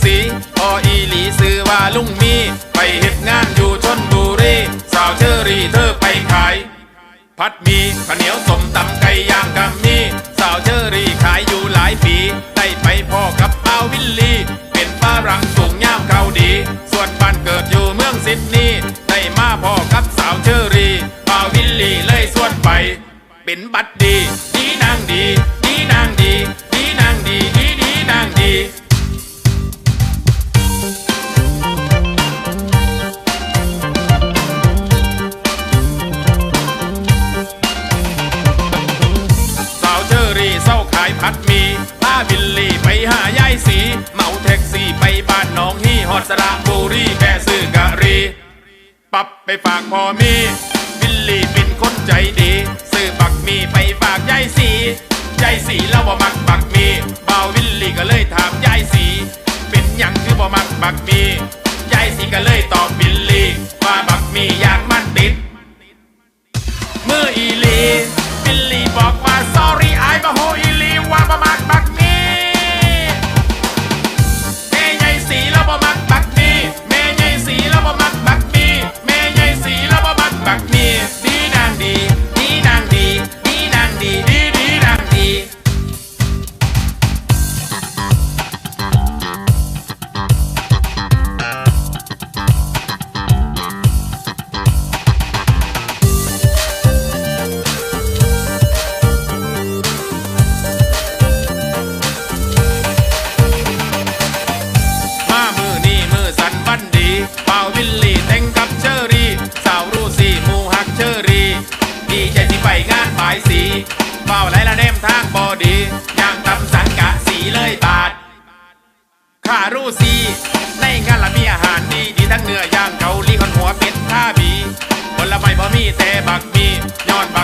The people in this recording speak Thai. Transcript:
สีพออีหลีซื้อว่าลุงมีไปเฮ็ดงานอยู่ชลบุรีสาวเชอรี่เธอไปขายผัดหมี่ข้าวเหนียวส้มตำไก่ย่างกัมีสาวเชอรี่ขายอยู่หลายปีได้ไปพ่อกับเปาวิลลี่เป็นฝรั่งสูงยาวเขาดีส่วนบ้านเกิดอยู่เมืองซิดนีย์ได้มาพ่อกับสาวเชอรี่เปาวิลลี่เลยส่วนไปเป็นบัดดีดีนางดีดีนางดีดีนางดีดีดีนางดีสาวเชอรี่เศร้าขายผัดหมี่พาวิลลี่ไปหายายสีเหมาแท็กซี่ไปบ้านน้องฮี่ฮอดสระบุรีแค่ซื้อกะรีปับไปฝากพ่อมีวิลลี่เป็นคนใจดีซื้อบักมีไปฝากยายสียายสีแล้วบ่มักบักมีบ่าววิลลี่ก็เลยถามยายสีเป็นหยังคือบ่มักบักมียายสีก็เลยตอบวิลลี่ว่าบักมีอย่างมันติดเมื่ออีลีวิลลี่บอกว่า sorry ไอ้บ่ฮู้อีลีว่าบ่มักบักมีแม่ยายสีแล้วบ่มักบักมีแม่ยายสีแล้วบ่มักบักมีแม่ยายสีแล้วบ่มักบักมีดีนางดีดีนางดีดีนางดีดีดีนางดีมามือนี่มือสันวันดีเป่าวิลลี่แต่งกับเชอรี่สาวรู้สีหมูหักเชอรี่ดีใจที่ไปงานฝ่ายสีเป่าไหลละเนมทางบอดีย่างตำสังกะสีเลยบาทข้ารู้สีในงานละมีอาหารดีดีทั้งเนื้อย่างเกาหลีคนหัวเป็ดท่าบีผลไม้บ่มีแต่บักมีย้อนบัก